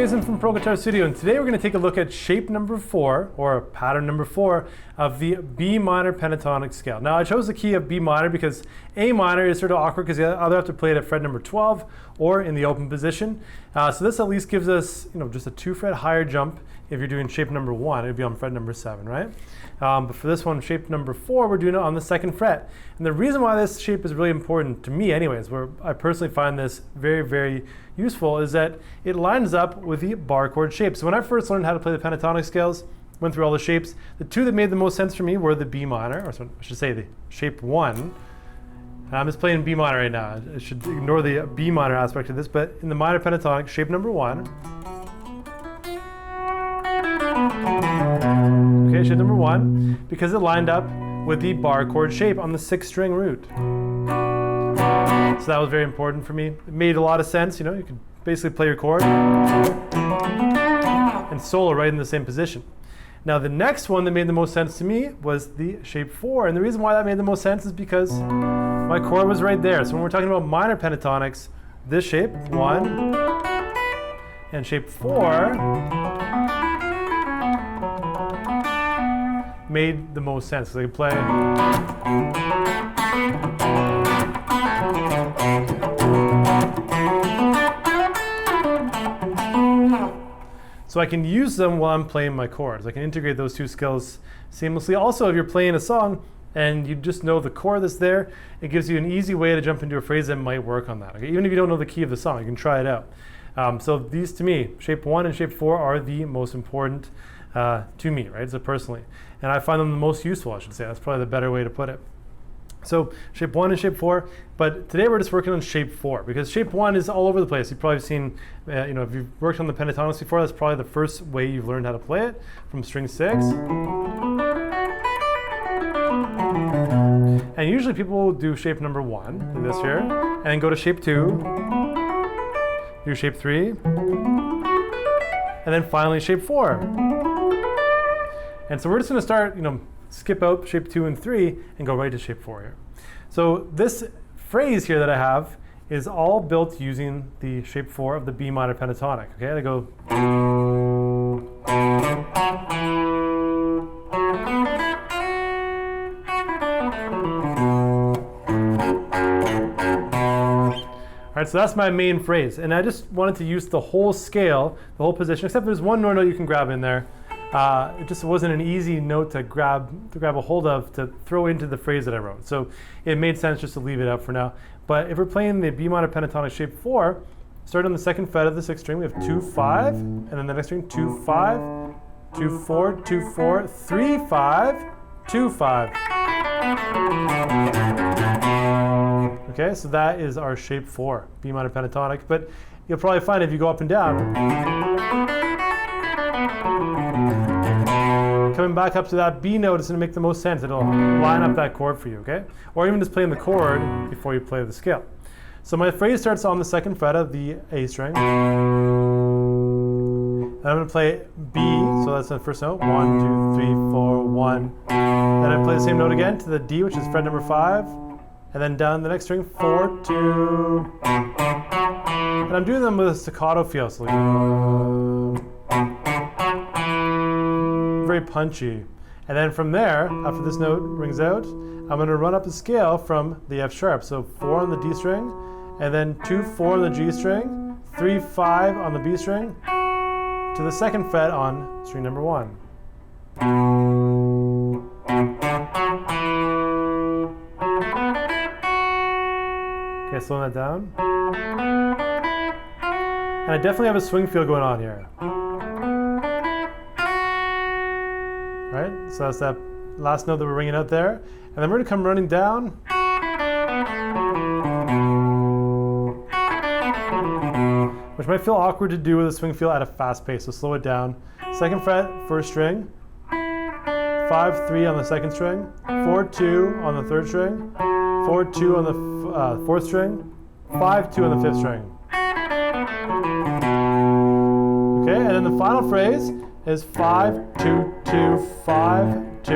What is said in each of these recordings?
Jason from Pro Guitar Studio, and today we're going to take a look at shape number 4, or pattern number 4, of the B minor pentatonic scale. Now I chose the key of B minor because A minor is sort of awkward because you either have to play it at fret number 12 or in the open position. So this at least gives us, just a 2 fret higher jump. If you're doing shape number 1, it'd be on fret number 7, right? But for this one, shape number 4, we're doing it on the 2nd fret. And the reason why this shape is really important to me anyways, where I personally find this very, very useful, is that it lines up with the bar chord shape. So when I first learned how to play the pentatonic scales, went through all the shapes, the two that made the most sense for me were the B minor, or so I should say the shape 1. And I'm just playing B minor right now. I should ignore the B minor aspect of this, but in the minor pentatonic, shape number 1. Okay, shape number 1, because it lined up with the bar chord shape on the 6th string root. So that was very important for me. It made a lot of sense, you could basically play your chord and solo right in the same position. Now the next one that made the most sense to me was the shape 4, and the reason why that made the most sense is because my chord was right there. So when we're talking about minor pentatonics, this shape, 1, and shape 4, made the most sense because I could play. So I can use them while I'm playing my chords. I can integrate those two skills seamlessly. Also, if you're playing a song and you just know the chord that's there, it gives you an easy way to jump into a phrase that might work on that. Okay? Even if you don't know the key of the song, you can try it out. So these, to me, shape 1 and shape 4 are the most important to me, right? So personally. And I find them the most useful, I should say. That's probably the better way to put it. So shape 1 and shape 4, but today we're just working on shape 4 because shape 1 is all over the place. You've probably seen, if you've worked on the pentatonics before, that's probably the first way you've learned how to play it, from string 6. And usually people will do shape number 1, like this here, and then go to shape 2, do shape 3, and then finally shape 4. And so we're just going to start, skip out shape 2 and 3 and go right to shape 4 here. So this phrase here that I have is all built using the shape 4 of the B minor pentatonic. Okay, I go. All right, so that's my main phrase, and I just wanted to use the whole scale, the whole position, except there's one more note you can grab in there. It just wasn't an easy note to grab a hold of to throw into the phrase that I wrote. So it made sense just to leave it out for now. But if we're playing the B minor pentatonic shape 4, start on the 2nd fret of the 6th string, we have 2, 5, and then the next string 2, 5, 2, 4, 2, 4, 3, 5, 2, 5. Okay, so that is our shape 4, B minor pentatonic. But you'll probably find if you go up and down, coming back up to that B note is going to make the most sense. It'll line up that chord for you, okay? Or even just playing the chord before you play the scale. So my phrase starts on the 2nd fret of the A string. And I'm going to play B, so that's the first note. 1, 2, 3, 4, 1. Then I play the same note again to the D, which is fret number 5. And then down the next string, 4, 2. And I'm doing them with a staccato feel, so very punchy. And then from there, after this note rings out, I'm going to run up the scale from the F sharp. So 4 on the D string, and then 2, 4 on the G string, 3, 5 on the B string, to the 2nd fret on string number 1. Okay, slowing that down. And I definitely have a swing feel going on here. Right, so that's that last note that we're ringing out there. And then we're going to come running down. Which might feel awkward to do with a swing feel at a fast pace, so slow it down. 2nd fret, 1st string. 5, 3 on the 2nd string. 4, 2 on the 3rd string. 4, 2 on the 4th string. 5, 2 on the 5th string. Okay, and then the final phrase is 5, 2, 2, 5, 2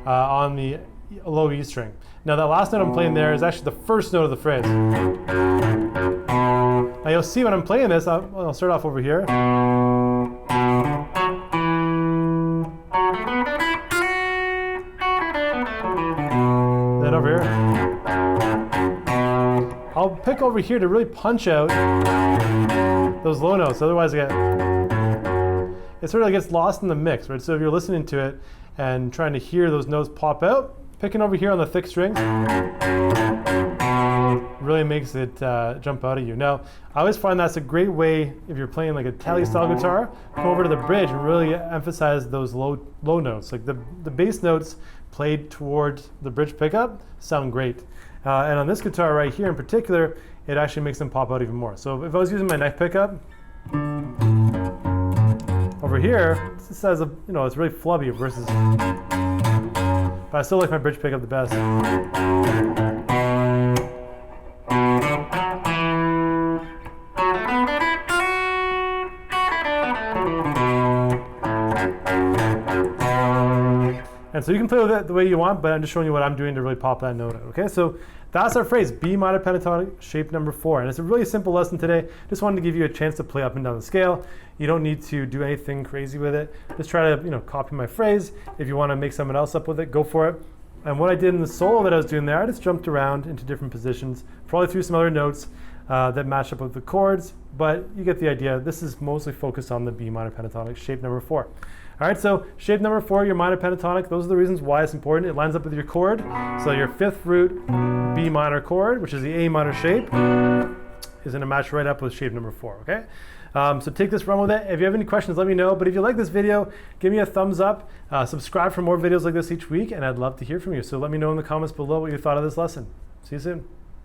on the low E string. Now that last note I'm playing there is actually the first note of the phrase. Now you'll see when I'm playing this, I'll start off over here. Then over here. I'll pick over here to really punch out those low notes, otherwise it sort of gets lost in the mix, right? So if you're listening to it and trying to hear those notes pop out, picking over here on the thick strings really makes it jump out at you. Now, I always find that's a great way, if you're playing like a tele style guitar, come over to the bridge and really emphasize those low notes. Like the bass notes played towards the bridge pickup sound great. And on this guitar right here in particular, it actually makes them pop out even more. So if I was using my neck pickup, over here, this has a, it's really flubby versus, but I still like my bridge pickup the best. And so you can play with it the way you want, but I'm just showing you what I'm doing to really pop that note out, okay? So that's our phrase, B minor pentatonic, shape number 4. And it's a really simple lesson today. Just wanted to give you a chance to play up and down the scale. You don't need to do anything crazy with it. Just try to, copy my phrase. If you want to make someone else up with it, go for it. And what I did in the solo that I was doing there, I just jumped around into different positions, probably threw some other notes that match up with the chords, but you get the idea. This is mostly focused on the B minor pentatonic, shape number 4. All right, so shape number 4, your minor pentatonic, those are the reasons why it's important. It lines up with your chord. So your 5th root B minor chord, which is the A minor shape, is gonna match right up with shape number 4, okay? So take this, run with it. If you have any questions, let me know. But if you like this video, give me a thumbs up. Subscribe for more videos like this each week, and I'd love to hear from you. So let me know in the comments below what you thought of this lesson. See you soon.